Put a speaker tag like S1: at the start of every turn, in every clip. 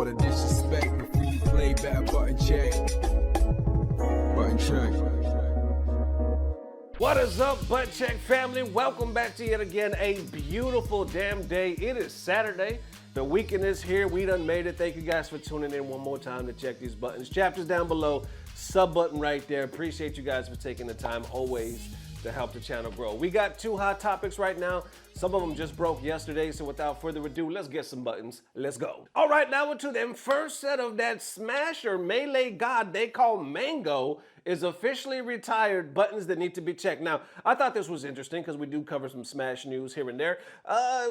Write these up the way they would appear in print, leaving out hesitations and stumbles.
S1: all the disrespect before you play back. Button check. Button check.
S2: What is up, Butt Check family? Welcome back to yet again a beautiful damn day. It is Saturday. The weekend is here. We done made it. Thank you guys for tuning in one more time to check these buttons. Chapters down below, sub button right there. Appreciate you guys for taking the time always to help the channel grow. We got two hot topics right now. Some of them just broke yesterday, so without further ado, let's get some buttons. Let's go. All right, now into them first set of that Smash or Melee god they call Mango is officially retired buttons that need to be checked. Now, I thought this was interesting because we do cover some Smash news here and there.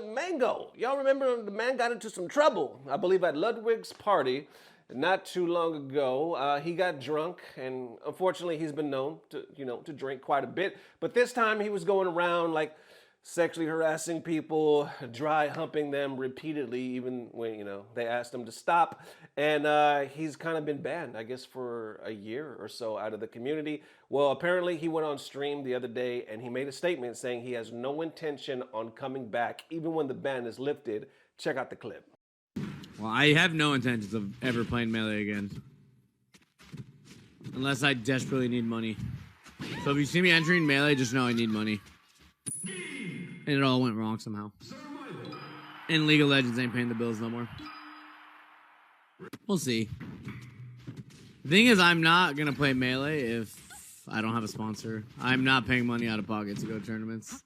S2: Mango, y'all remember the man got into some trouble, I believe at Ludwig's party not too long ago. He got drunk, and unfortunately he's been known to, to drink quite a bit. But this time he was going around like sexually harassing people, dry humping them repeatedly, even when, they asked him to stop. And he's kind of been banned, I guess, for a year or so out of the community. Well, apparently he went on stream the other day and he made a statement saying he has no intention on coming back, even when the ban is lifted. Check out the clip.
S3: Well, I have no intentions of ever playing Melee again. Unless I desperately need money. So if you see me entering Melee, just know I need money. And it all went wrong somehow. And League of Legends ain't paying the bills no more. We'll see. The thing is, I'm not going to play Melee if I don't have a sponsor. I'm not paying money out of pocket to go to tournaments.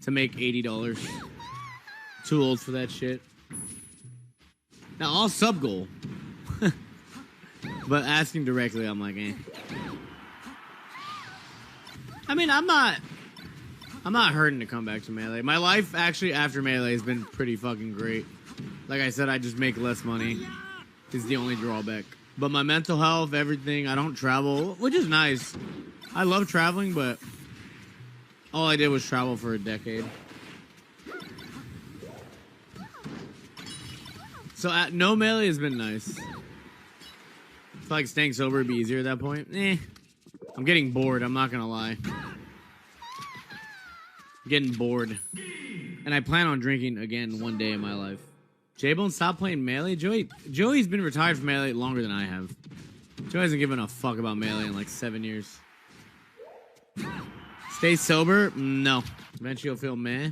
S3: To make $80. Too old for that shit. Now, I'll sub-goal. But asking directly, I'm like, eh. I mean, I'm not hurting to come back to Melee. My life, actually, after Melee has been pretty fucking great. Like I said, I just make less money. Is the only drawback. But my mental health, everything, I don't travel, which is nice. I love traveling, but all I did was travel for a decade. So no Melee has been nice. I feel like staying sober would be easier at that point. I'm getting bored, I'm not gonna lie. I'm getting bored. And I plan on drinking again one day in my life. J-Bone, stop playing Melee? Joey's been retired from Melee longer than I have. Joey hasn't given a fuck about Melee in like 7 years. Stay sober? No. Eventually you'll feel meh.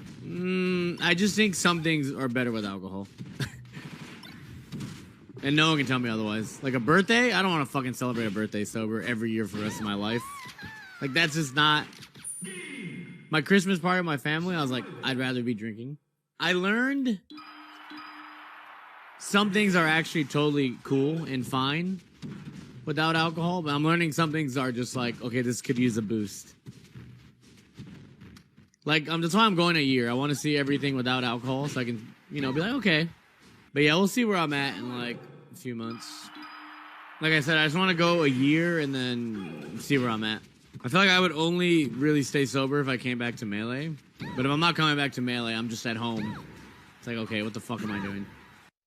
S3: I just think some things are better with alcohol. And no one can tell me otherwise. Like a birthday? I don't want to fucking celebrate a birthday sober every year for the rest of my life. Like that's just not... My Christmas party with my family, I was like, I'd rather be drinking. I learned some things are actually totally cool and fine without alcohol, but I'm learning some things are just like, okay, this could use a boost. Like, that's why I'm going a year. I want to see everything without alcohol so I can, be like, okay. But yeah, we'll see where I'm at in like a few months. Like I said, I just want to go a year and then see where I'm at. I feel like I would only really stay sober if I came back to Melee. But if I'm not coming back to Melee, I'm just at home. It's like, okay, what the fuck am I doing?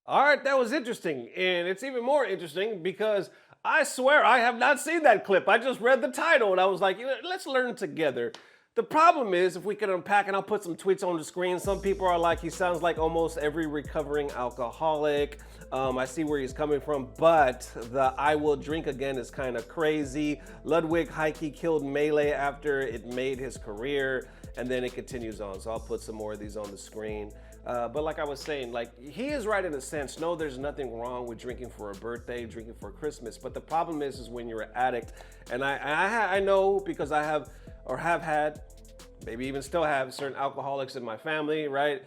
S2: All right, that was interesting. And it's even more interesting because I swear I have not seen that clip. I just read the title and I was like, let's learn together. The problem is, if we can unpack, and I'll put some tweets on the screen, some people are like, he sounds like almost every recovering alcoholic. I see where he's coming from, but the I will drink again is kind of crazy. Ludwig Heike killed Melee after it made his career, and then it continues on. So I'll put some more of these on the screen. But like I was saying, like he is right in a sense. No, there's nothing wrong with drinking for a birthday, drinking for Christmas. But the problem is when you're an addict, and I know because I have had, maybe even still have certain alcoholics in my family, right?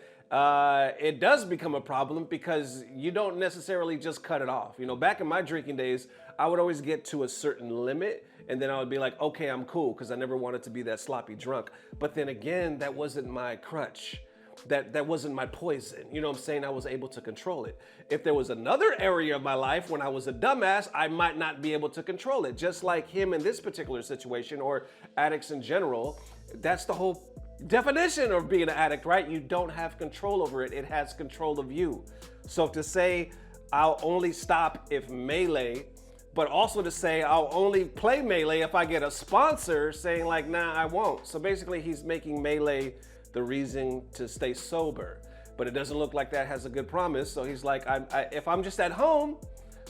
S2: It does become a problem because you don't necessarily just cut it off. Back in my drinking days, I would always get to a certain limit and then I would be like, okay, I'm cool, because I never wanted to be that sloppy drunk. But then again, that wasn't my crutch. That wasn't my poison. You know what I'm saying? I was able to control it. If there was another area of my life when I was a dumbass, I might not be able to control it. Just like him in this particular situation, or addicts in general. That's the whole definition of being an addict, right? You don't have control over it. It has control of you. So to say, I'll only stop if Melee, but also to say I'll only play Melee if I get a sponsor saying like, nah, I won't. So basically he's making Melee the reason to stay sober. but it doesn't look like that has a good promise. So he's like, if I'm just at home,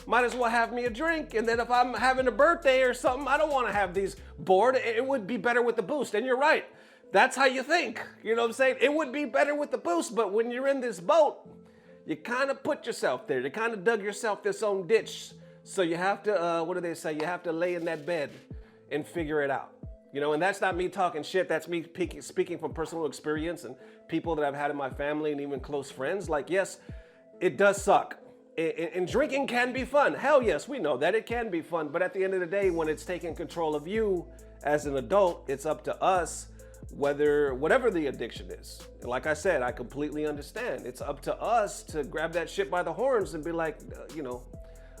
S2: might as well have me a drink. And then if I'm having a birthday or something, I don't want to have these bored. It would be better with the boost. And you're right. That's how you think. You know what I'm saying? It would be better with the boost, but when you're in this boat, you kind of put yourself there. You kind of dug yourself this own ditch. So you have to, what do they say? You have to lay in that bed and figure it out. You know, and that's not me talking shit. That's me speaking from personal experience and people that I've had in my family and even close friends. Like, yes, it does suck. And drinking can be fun. Hell yes, we know that it can be fun. But at the end of the day, when it's taking control of you as an adult, it's up to us, whatever the addiction is. And like I said, I completely understand. It's up to us to grab that shit by the horns and be like, you know,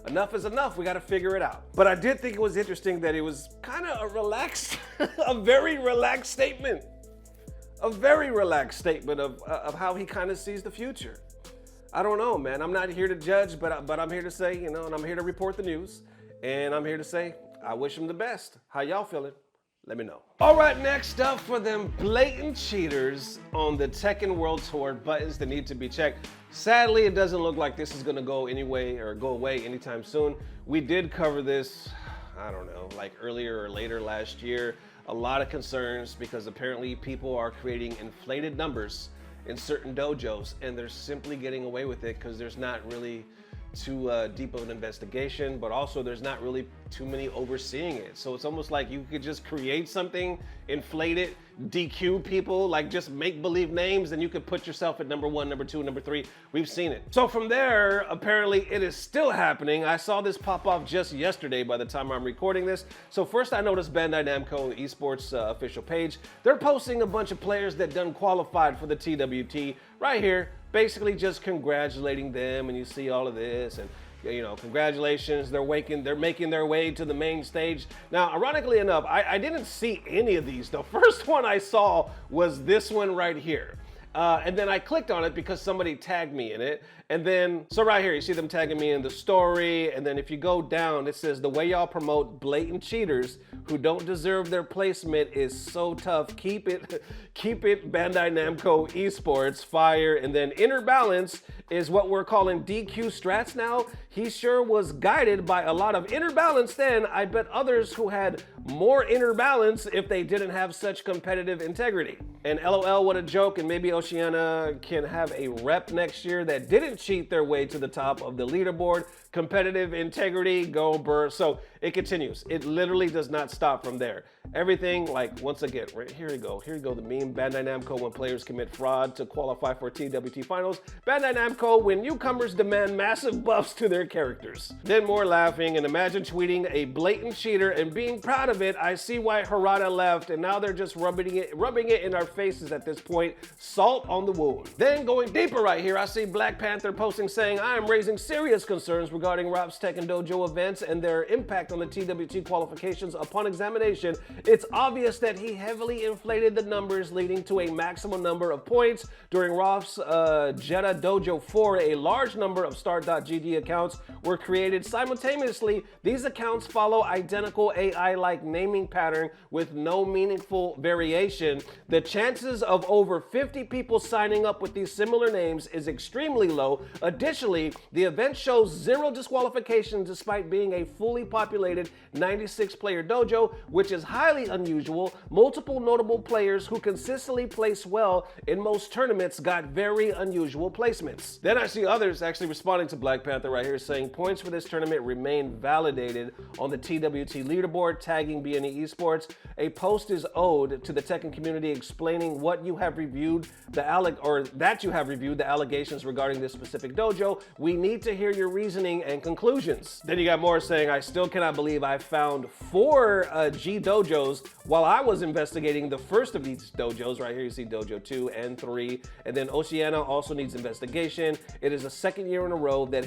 S2: enough is enough. We got to figure it out. But I did think it was interesting that it was kind of a relaxed, a very relaxed statement. A very relaxed statement of how he kind of sees the future. I don't know, man. I'm not here to judge, but I'm here to say, you know, and I'm here to report the news. And I'm here to say, I wish him the best. How y'all feeling? Let me know. All right, next up for them blatant cheaters on the Tekken World Tour, buttons that need to be checked. Sadly, it doesn't look like this is gonna go away anytime soon. We did cover this, I don't know, like earlier or later last year. A lot of concerns because apparently people are creating inflated numbers in certain dojos and they're simply getting away with it because there's not really too deep of an investigation, but also there's not really too many overseeing it. So it's almost like you could just create something, inflate it, DQ people, like just make believe names, and you could put yourself at number 1, number 2, number 3. We've seen it. So from there, apparently it is still happening. I saw this pop off just yesterday by the time I'm recording this. So first I noticed Bandai Namco Esports official page. They're posting a bunch of players that done qualified for the TWT right here, basically just congratulating them, and you see all of this, and you know, congratulations, they're making their way to the main stage. Now, ironically enough, I didn't see any of these. The first one I saw was this one right here. And then I clicked on it because somebody tagged me in it. And then, so right here, you see them tagging me in the story. And then if you go down, it says, the way y'all promote blatant cheaters who don't deserve their placement is so tough. Keep it, Bandai Namco Esports, fire. And then Inner Balance is what we're calling DQ strats now. He sure was guided by a lot of inner balance then. I bet others who had more inner balance if they didn't have such competitive integrity. And LOL, what a joke. And maybe Oceana can have a rep next year that didn't cheat their way to the top of the leaderboard. Competitive integrity, go Burr. So it continues. It literally does not stop from there. Everything, like, once again, right here we go. Here we go, the meme. Bandai Namco when players commit fraud to qualify for TWT finals. Bandai Namco when newcomers demand massive buffs to their characters. Then more laughing, and imagine tweeting a blatant cheater and being proud of it. I see why Harada left, and now they're just rubbing it in our faces at this point. Salt on the wound. Then going deeper right here, I see Black Panther posting saying, I am raising serious concerns regarding Rob's Tekken Dojo events and their impact on the TWT qualifications. Upon examination, it's obvious that he heavily inflated the numbers, leading to a maximum number of points. During Rob's Jeddah Dojo 4, a large number of Start.gd accounts were created simultaneously. These accounts follow identical AI-like naming pattern with no meaningful variation. The chances of over 50 people signing up with these similar names is extremely low. Additionally, the event shows 0 disqualifications despite being a fully populated 96-player dojo, which is highly unusual. Multiple notable players who consistently place well in most tournaments got very unusual placements. Then I see others actually responding to Black Panther right here saying points for this tournament remain validated on the TWT leaderboard, tagging BNE Esports. A post is owed to the Tekken community explaining what you have reviewed that you have reviewed the allegations regarding this specific dojo. We need to hear your reasoning and conclusions. Then you got more saying, I still cannot believe I found 4 G dojos while I was investigating the first of these dojos. Right here you see dojo 2 and 3. And then Oceana also needs investigation. It is the second year in a row that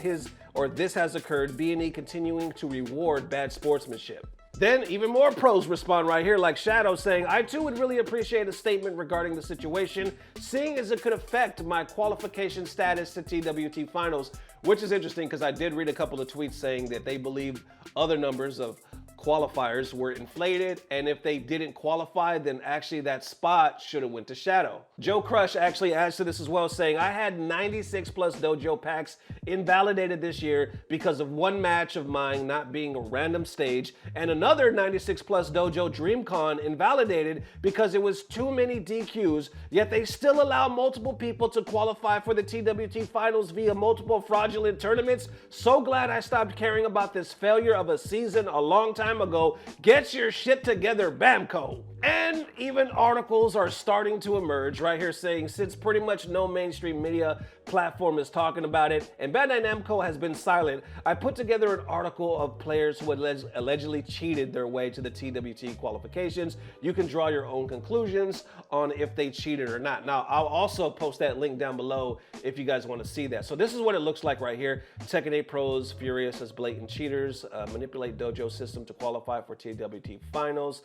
S2: this has occurred. BNE continuing to reward bad sportsmanship. Then even more pros respond right here, like Shadow saying, I too would really appreciate a statement regarding the situation, seeing as it could affect my qualification status to TWT finals, which is interesting because I did read a couple of tweets saying that they believe other numbers of qualifiers were inflated, and if they didn't qualify, then actually that spot should have went to Shadow. Joe Crush actually adds to this as well, saying, I had 96 plus dojo packs invalidated this year because of one match of mine not being a random stage, and another 96 plus dojo DreamCon invalidated because it was too many DQs, yet they still allow multiple people to qualify for the TWT finals via multiple fraudulent tournaments. So glad I stopped caring about this failure of a season a long time ago. Get your shit together, Bamco. And even articles are starting to emerge right here saying, since pretty much no mainstream media platform is talking about it and Bandai Namco has been silent, I put together an article of players who allegedly cheated their way to the TWT qualifications. You can draw your own conclusions on if they cheated or not. Now, I'll also post that link down below if you guys want to see that. So this is what it looks like right here. Tekken 8 pros furious as blatant cheaters manipulate dojo system to qualify for TWT finals.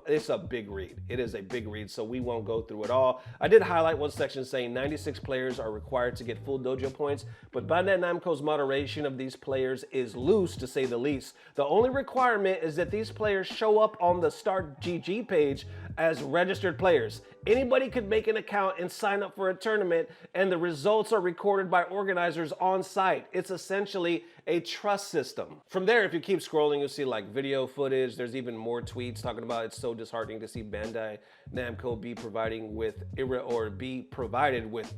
S2: It's a big read. It is a big read, so we won't go through it all. I did highlight one section saying 96 players are required to get full dojo points, but Bandai Namco's moderation of these players is loose, to say the least. The only requirement is that these players show up on the Start GG page as registered players. Anybody could make an account and sign up for a tournament, and the results are recorded by organizers on site. It's essentially a trust system. From there, if you keep scrolling, you'll see like video footage. There's even more tweets talking about it's so disheartening to see Bandai Namco be provided with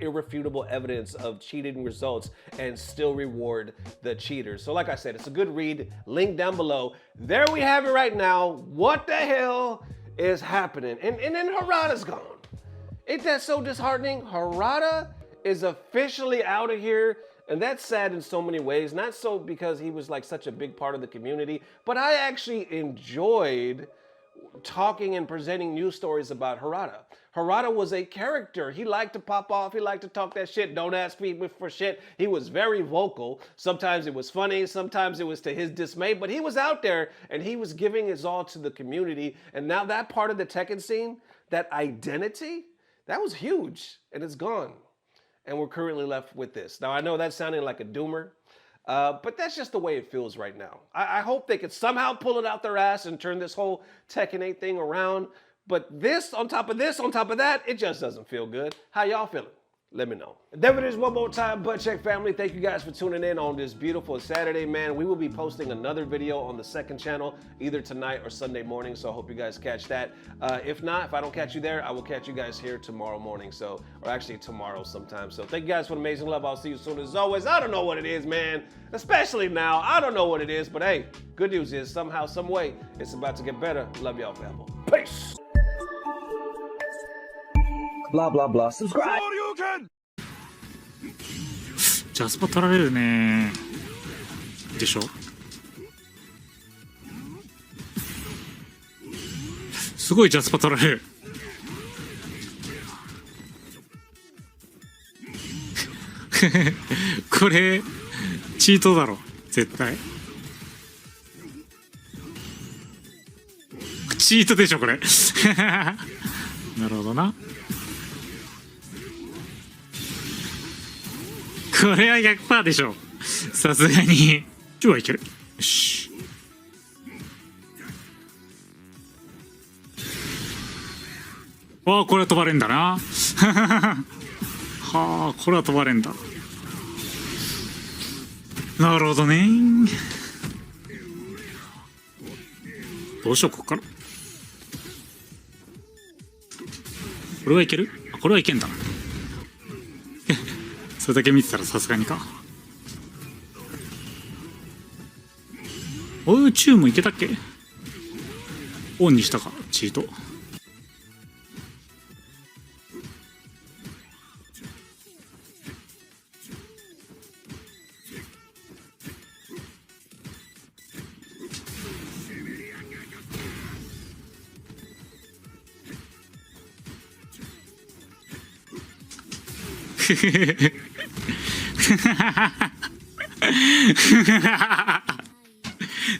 S2: irrefutable evidence of cheating results and still reward the cheaters. So like I said, it's a good read. Link down below. There we have it right now. What the hell is happening? And then Harada's gone. Ain't that so disheartening? Harada is officially out of here, and that's sad in so many ways. Not so because he was like such a big part of the community, but I actually enjoyed talking and presenting news stories about Harada. Harada was a character. He liked to pop off. He liked to talk that shit. Don't ask me for shit. He was very vocal. Sometimes it was funny. Sometimes it was to his dismay. But he was out there and he was giving his all to the community. And now that part of the Tekken scene, that identity, that was huge. And it's gone. And we're currently left with this. Now, I know that's sounding like a doomer. But that's just the way it feels right now. I hope they could somehow pull it out their ass and turn this whole Tekken 8 thing around. But this, on top of this, on top of that, it just doesn't feel good. How y'all feeling? Let me know. And there it is one more time, Butt Check family. Thank you guys for tuning in on this beautiful Saturday, man. We will be posting another video on the second channel, either tonight or Sunday morning. So I hope you guys catch that. If not, if I don't catch you there, I will catch you guys here tomorrow morning. So, or actually tomorrow sometime. So thank you guys for the amazing love. I'll see you soon as always. I don't know what it is, man. Especially now. I don't know what it is, but hey, good news is somehow, some way, it's about to get better. Love y'all, family. Peace.
S4: Blah blah blah. Subscribe.
S5: ジャスパ取られるねでしょ。すごいジャスパ取られる。これチートだろ絶対。チートでしょこれ。なるほどな。これは 100% でしょさすがに。今日はいける。よし。ああこれは飛ばれんだな。はあこれは飛ばれんだ。なるほどね。どうしようこっから。これはいける？あこれはいけんだ。それだけ見てたらさすがにか。おうチューもいけたっけ？オンにしたかチート。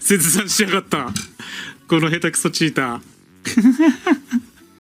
S5: 切断しやがったこの下手くそチーター。